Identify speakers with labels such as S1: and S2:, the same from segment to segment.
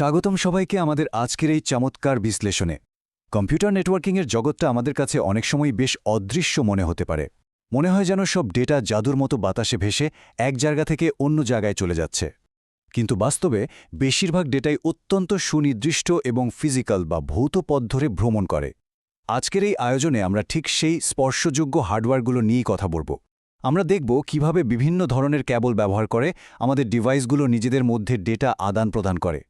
S1: স্বাগতম সবাইকে আমাদের আজকের এই চমৎকার বিশ্লেষণে। কম্পিউটার নেটওয়ার্কিংয়ের জগৎটা আমাদের কাছে অনেক সময় বেশ অদৃশ্য মনে হতে পারে। মনে হয় যেন সব ডেটা জাদুর মতো বাতাসে ভেসে এক জায়গা থেকে অন্য জায়গায় চলে যাচ্ছে। কিন্তু বাস্তবে বেশিরভাগ ডেটাই অত্যন্ত সুনির্দিষ্ট এবং ফিজিক্যাল বা ভৌত পথ ধরে ভ্রমণ করে। আজকের এই আয়োজনে আমরা ঠিক সেই স্পর্শযোগ্য হার্ডওয়্যারগুলো নিয়েই কথা বলব। আমরা দেখব কিভাবে বিভিন্ন ধরনের কেবল ব্যবহার করে আমাদের ডিভাইসগুলো নিজেদের মধ্যে ডেটা আদান প্রদান করে।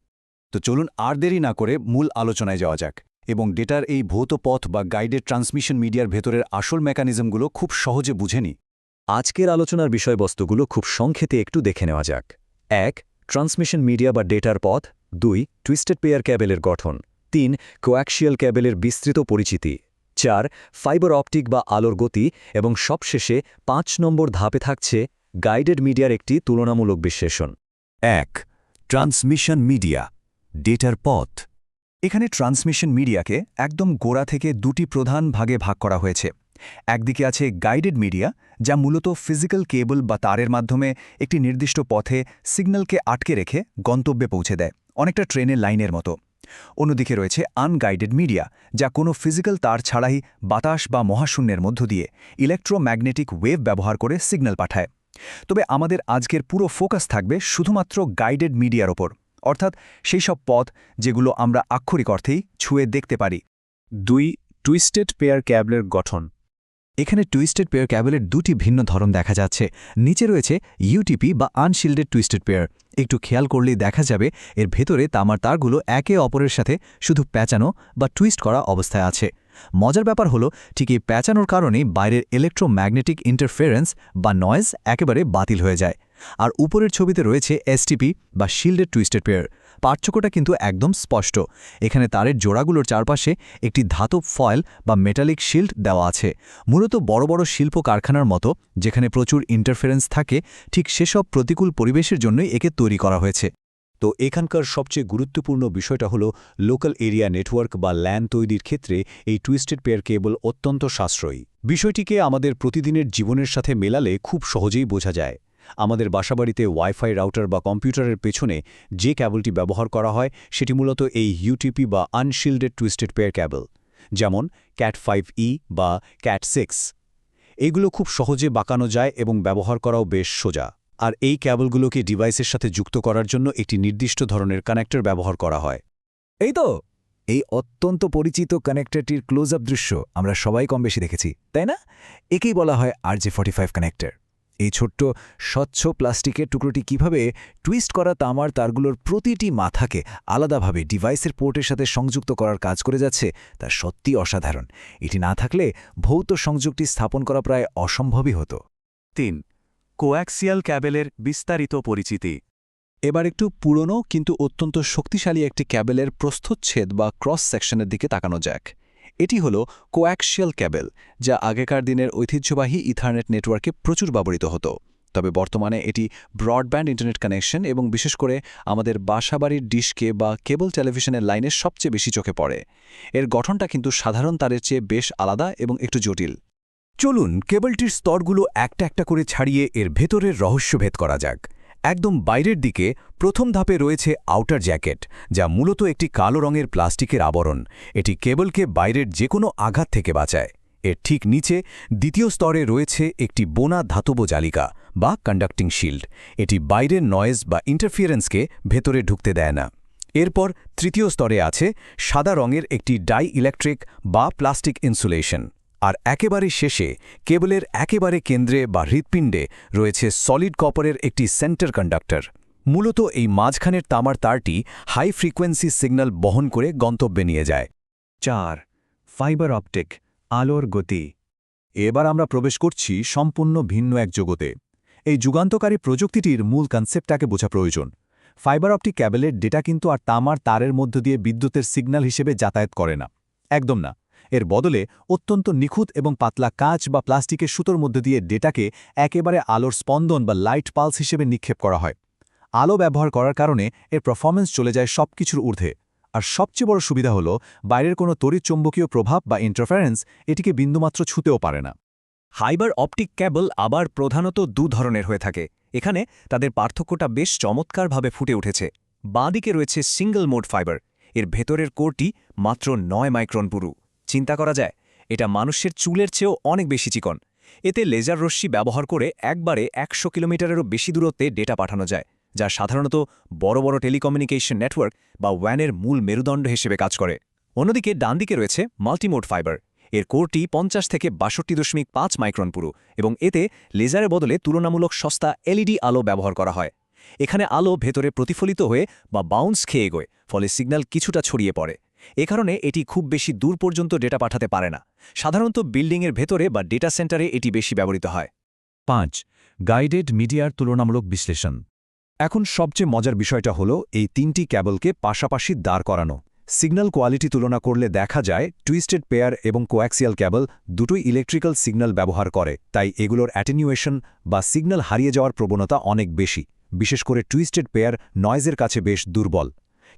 S1: তো চলুন আর দেরি না করে মূল আলোচনায় যাওয়া যাক এবং ডেটার এই ভৌত পথ বা গাইডেড ট্রান্সমিশন মিডিয়ার ভেতরের আসল মেকানিজমগুলো খুব সহজে বুঝে নিই।
S2: আজকের আলোচনার বিষয়বস্তুগুলো খুব সংক্ষেপে একটু দেখে নেওয়া যাক। ১. ট্রান্সমিশন মিডিয়া বা ডেটার পথ। ২. টুইস্টেড পেয়ার ক্যাবেলের গঠন। ৩. কোয়াক্সিয়াল ক্যাবেলের বিস্তৃত পরিচিতি। ৪. ফাইবার অপটিক বা আলোর গতি এবং সবশেষে ৫ নম্বর ধাপে থাকছে গাইডেড মিডিয়ার একটি তুলনামূলক বিশ্লেষণ।
S1: ১. ট্রান্সমিশন মিডিয়া, ডেটার পথ। এখানে ট্রান্সমিশন মিডিয়াকে একদম গোড়া থেকে দুটি প্রধান ভাগে ভাগ করা হয়েছে। একদিকে আছে গাইডেড মিডিয়া, যা মূলত ফিজিক্যাল কেবল বা তারের মাধ্যমে একটি নির্দিষ্ট পথে সিগন্যালকে আটকে রেখে গন্তব্যে পৌঁছে দেয়, অনেকটা ট্রেনের লাইনের মতো। অন্যদিকে রয়েছে আনগাইডেড মিডিয়া, যা কোনো ফিজিক্যাল তার ছাড়াই বাতাস বা মহাশূন্যের মধ্য দিয়ে ইলেকট্রোম্যাগনেটিক ওয়েভ ব্যবহার করে সিগন্যাল পাঠায়। তবে আমাদের আজকের পুরো ফোকাস থাকবে শুধুমাত্র গাইডেড মিডিয়ার ওপর, অর্থাৎ সেই সব পথ যেগুলো আমরা আক্ষরিক অর্থেই ছুঁয়ে দেখতে পারি।
S2: ২. টুইস্টেড পেয়ার ক্যাবলের গঠন।
S1: এখানে টুইস্টেড পেয়ার ক্যাবেলের দুটি ভিন্ন ধরন দেখা যাচ্ছে। নিচে রয়েছে ইউটিপি বা আনশিল্ডেড টুইস্টেড পেয়ার। একটু খেয়াল করলেই দেখা যাবে এর ভেতরে তামার তারগুলো একে অপরের সাথে শুধু প্যাঁচানো বা টুইস্ট করা অবস্থায় আছে। মজার ব্যাপার হলো, ঠিক এই প্যাঁচানোর কারণেই বাইরের ইলেকট্রোম্যাগনেটিক ইন্টারফেরেন্স বা নয়েজ একেবারে বাতিল হয়ে যায়। আর উপরের ছবিতে রয়েছে এসটিপি বা শিল্ডেড টুইস্টেড পেয়ার। পার্থক্যটা কিন্তু একদম স্পষ্ট। এখানে তারের জোড়াগুলোর চারপাশে একটি ধাতব ফয়েল বা মেটালিক শিল্ড দেওয়া আছে, মূলত বড় বড় শিল্প কারখানার মতো যেখানে প্রচুর ইন্টারফেরেন্স থাকে, ঠিক সেসব প্রতিকূল পরিবেশের জন্যই একে তৈরি করা হয়েছে।
S2: তো এখানকার সবচেয়ে গুরুত্বপূর্ণ বিষয়টা হলো লোকাল এরিয়া নেটওয়ার্ক বা ল্যান তৈরির ক্ষেত্রে এই টুইস্টেড পেয়ার কেবল অত্যন্ত সাশ্রয়ী। বিষয়টিকে আমাদের প্রতিদিনের জীবনের সাথে মেলালে খুব সহজেই বোঝা যায়। আমাদের বাসাবাড়িতে ওয়াইফাই রাউটার বা কম্পিউটারের পেছনে যে ক্যাবলটি ব্যবহার করা হয় সেটি মূলত এই ইউটিপি বা আনশিল্ডেড টুইস্টেড পেয়ার ক্যাবল, যেমন ক্যাট5ই বা ক্যাট6। এইগুলো খুব সহজে বাঁকানো যায় এবং ব্যবহার করাও বেশ সোজা। আর এই ক্যাবলগুলোকে ডিভাইসের সাথে যুক্ত করার জন্য একটি নির্দিষ্ট ধরনের কানেক্টর ব্যবহার করা হয়।
S1: এই অত্যন্ত পরিচিত কানেক্টরটির ক্লোজ আপ দৃশ্য আমরা সবাই কম বেশি দেখেছি, তাই না? একেই বলা হয় RJ45 কানেক্টর। এই ছোট্ট স্বচ্ছ প্লাস্টিকের টুকরোটি কিভাবে টুইস্ট করা তামার তারগুলোর প্রতিটি মাথাকে আলাদাভাবে ডিভাইসের পোর্টের সাথে সংযুক্ত করার কাজ করে যাচ্ছে, তা সত্যি অসাধারণ। এটি না থাকলে ভৌত সংযোগটি স্থাপন করা প্রায় অসম্ভবই হতো।
S2: ৩. কোয়াক্সিয়াল ক্যাবেলের বিস্তারিত পরিচিতি।
S3: এবার একটু পুরনো কিন্তু অত্যন্ত শক্তিশালী একটি ক্যাবেলের প্রস্থচ্ছেদ বা ক্রস সেকশনের দিকে তাকানো যাক। এটি হল কোয়াক্সিয়াল ক্যাবেল, যা আগেকার দিনের ঐতিহ্যবাহী ইথারনেট নেটওয়ার্কে প্রচুর ব্যবহৃত হতো। তবে বর্তমানে এটি ব্রডব্যান্ড ইন্টারনেট কানেকশন এবং বিশেষ করে আমাদের বাসাবাড়ির ডিশকে বা কেবল টেলিভিশনের লাইনে সবচেয়ে বেশি চোখে পড়ে। এর গঠনটা কিন্তু সাধারণ তারের চেয়ে বেশ আলাদা এবং একটু জটিল।
S1: চলুন কেবলটির স্তরগুলো একটা একটা করে ছাড়িয়ে এর ভেতরের রহস্যভেদ করা যাক। একদম বাইরের দিকে প্রথম ধাপে রয়েছে আউটার জ্যাকেট, যা মূলত একটি কালো রঙের প্লাস্টিকের আবরণ। এটি কেবলকে বাইরের যে কোনো আঘাত থেকে বাঁচায়। এর ঠিক নিচে দ্বিতীয় স্তরে রয়েছে একটি বোনা ধাতব জালিকা বা কন্ডাক্টিং শিল্ড। এটি বাইরের নয়েজ বা ইন্টারফিয়ারেন্সকে ভেতরে ঢুকতে দেয় না। এরপর তৃতীয় স্তরে আছে সাদা রঙের একটি ডাই ইলেকট্রিক বা প্লাস্টিক ইনসুলেশন। আর একেবারে শেষে কেবলের একেবারে কেন্দ্রে বা হৃৎপিণ্ডে রয়েছে সলিড কপারের একটি সেন্টার কন্ডাক্টর। মূলত এই মাঝখানের তামার তারটি হাই ফ্রিকোয়েন্সি সিগন্যাল বহন করে গন্তব্যে নিয়ে যায়।
S2: ৪. ফাইবার অপটিক, আলোর গতি।
S3: এবার আমরা প্রবেশ করছি সম্পূর্ণ ভিন্ন এক জগতে। এই যুগান্তকারী প্রযুক্তিটির মূল কনসেপ্টটাকে বোঝা প্রয়োজন। ফাইবার অপটিক ক্যাবেলের ডেটা কিন্তু আর তামার তারের মধ্য দিয়ে বিদ্যুতের সিগন্যাল হিসেবে যাতায়াত করে না, একদম না। এর বদলে অত্যন্ত নিখুঁত এবং পাতলা কাঁচ বা প্লাস্টিকের সুতোর মধ্য দিয়ে ডেটাকে একেবারে আলোর স্পন্দন বা লাইট পালস হিসেবে নিক্ষেপ করা হয়। আলো ব্যবহার করার কারণে এর পারফরম্যান্স চলে যায় সবকিছুর ঊর্ধ্বে। আর সবচেয়ে বড় সুবিধা হলো বাইরের কোনো তড়িৎচুম্বকীয় প্রভাব বা ইন্টারফারেন্স এটিকে বিন্দুমাত্র ছুঁতেও পারে না।
S2: ফাইবার অপটিক ক্যাবল আবার প্রধানত দু ধরনের হয়ে থাকে। এখানে তাদের পার্থক্যটা বেশ চমৎকারভাবে ফুটে উঠেছে।
S1: বাঁদিকে রয়েছে সিঙ্গল মোড ফাইবার। এর ভেতরের কোরটি মাত্র 9 মাইক্রন পুরু। চিন্তা করা যায়, এটা মানুষের চুলের চেয়েও অনেক বেশি চিকন। এতে লেজার রশ্মি ব্যবহার করে একবারে 100 কিলোমিটারেরও বেশি দূরত্বে ডেটা পাঠানো যায়, যা সাধারণত বড় বড় টেলিকমিউনিকেশন নেটওয়ার্ক বা ওয়্যানের মূল মেরুদণ্ড হিসেবে কাজ করে। অন্যদিকে ডানদিকে রয়েছে মাল্টিমোড ফাইবার। এর কোরটি 50 থেকে 62.5 মাইক্রন পুরু এবং এতে লেজারের বদলে তুলনামূলক সস্তা এলইডি আলো ব্যবহার করা হয়। এখানে আলো ভেতরে প্রতিফলিত হয়ে বা বাউন্স খেয়ে এগোয়, ফলে সিগন্যাল কিছুটা ছড়িয়ে পড়ে। এ কারণে এটি খুব বেশি দূর পর্যন্ত ডেটা পাঠাতে পারে না। সাধারণত বিল্ডিংয়ের ভেতরে বা ডেটা সেন্টারে এটি বেশি ব্যবহৃত হয়।
S3: 5. গাইডেড মিডিয়ার তুলনামূলক বিশ্লেষণ।
S2: এখন সবচেয়ে মজার বিষয়টা হলো এই 3টি ক্যাবলকে পাশাপাশি দাঁড় করানো। সিগন্যাল কোয়ালিটি তুলনা করলে দেখা যায় টুইস্টেড পেয়ার এবং কোঅ্যাক্সিয়াল ক্যাবল দুটোই ইলেকট্রিক্যাল সিগন্যাল ব্যবহার করে, তাই এগুলোর অ্যাটেনিউয়েশন বা সিগন্যাল হারিয়ে যাওয়ার প্রবণতা অনেক বেশি। বিশেষ করে টুইস্টেড পেয়ার নয়েজের কাছে বেশ দুর্বল।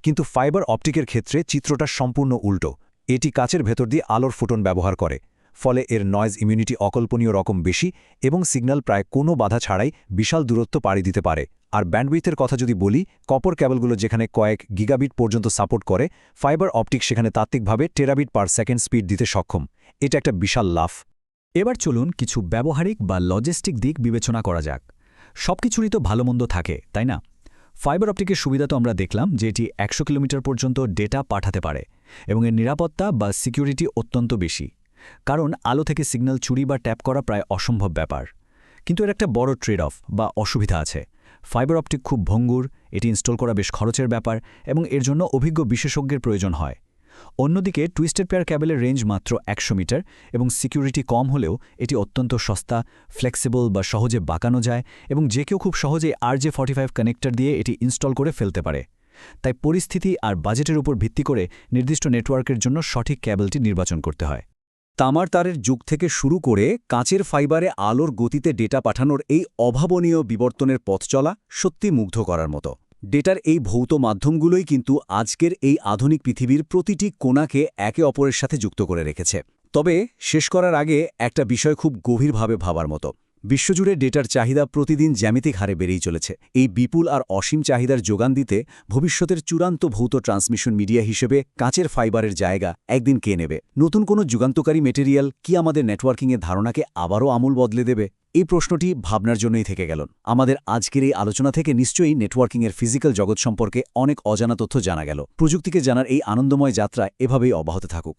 S2: কিন্তু ফাইবার অপটিকের ক্ষেত্রে চিত্রটা সম্পূর্ণ উল্টো। এটি কাচের ভেতর দিয়ে আলোর ফোটন ব্যবহার করে, ফলে এর নয়েজ ইমিউনিটি অকল্পনীয় রকম বেশি এবং সিগন্যাল প্রায় কোনো বাধা ছাড়াই বিশাল দূরত্ব পাড়ি দিতে পারে। আর ব্যান্ডউইথের কথা যদি বলি, কপার ক্যাবলগুলো যেখানে কয়েক গিগাবিট পর্যন্ত সাপোর্ট করে, ফাইবার অপটিক সেখানে তাত্ত্বিকভাবে টেরাবিট পার সেকেন্ড স্পিড দিতে সক্ষম। এটা একটা বিশাল লাফ।
S4: এবার চলুন কিছু ব্যবহারিক বা লজিস্টিক দিক বিবেচনা করা যাক। সবকিছুরই তো ভালো মন্দ থাকে, তাই না? ফাইবার অপটিকের সুবিধা তো আমরা দেখলাম যে এটি 100 কিলোমিটার পর্যন্ত ডেটা পাঠাতে পারে এবং এর নিরাপত্তা বা সিকিউরিটি অত্যন্ত বেশি, কারণ আলো থেকে সিগন্যাল চুরি বা ট্যাপ করা প্রায় অসম্ভব ব্যাপার। কিন্তু এর একটা বড় ট্রেড অফ বা অসুবিধা আছে। ফাইবার অপটিক খুব ভঙ্গুর, এটি ইনস্টল করা বেশ খরচের ব্যাপার এবং এর জন্য অভিজ্ঞ বিশেষজ্ঞের প্রয়োজন হয়। অন্যদিকে টুইস্টেড পেয়ার ক্যাবেলের রেঞ্জ মাত্র 100 মিটার এবং সিকিউরিটি কম হলেও এটি অত্যন্ত সস্তা, ফ্লেক্সিবল বা সহজে বাঁকানো যায় এবং যে কেউ খুব সহজেই RJ45 কানেক্টর দিয়ে এটি ইনস্টল করে ফেলতে পারে। তাই পরিস্থিতি আর বাজেটের উপর ভিত্তি করে নির্দিষ্ট নেটওয়ার্কের জন্য সঠিক ক্যাবেলটি নির্বাচন করতে হয়।
S2: তামার তারের যুগ থেকে শুরু করে কাচের ফাইবারে আলোর গতিতে ডেটা পাঠানোর এই অভাবনীয় বিবর্তনের পথ চলা সত্যি মুগ্ধ করার মতো। ডেটার এই ভৌত মাধ্যমগুলোই কিন্তু আজকের এই আধুনিক পৃথিবীর প্রতিটি কোণাকে একে অপরের সাথে যুক্ত করে রেখেছে। তবে শেষ করার আগে একটা বিষয় খুব গভীরভাবে ভাবার মতো। বিশ্বজুড়ে ডেটার চাহিদা প্রতিদিন জ্যামিতিক হারে বেড়েই চলেছে। এই বিপুল আর অসীম চাহিদার যোগান দিতে ভবিষ্যতের চূড়ান্ত ভৌত ট্রান্সমিশন মিডিয়া হিসেবে কাচের ফাইবারের জায়গা একদিন কে নেবে? নতুন কোনো যুগান্তকারী মেটেরিয়াল কি আমাদের নেটওয়ার্কিংয়ের ধারণাকে আবারও আমূল বদলে দেবে? এই প্রশ্নটি ভাবনার জন্যই থেকে গেল। আমাদের আজকের এই আলোচনা থেকে নিশ্চয়ই নেটওয়ার্কিংয়ের ফিজিক্যাল জগৎ সম্পর্কে অনেক অজানা তথ্য জানা গেল। প্রযুক্তিকে জানার এই আনন্দময় যাত্রা এভাবেই অব্যাহত থাকুক।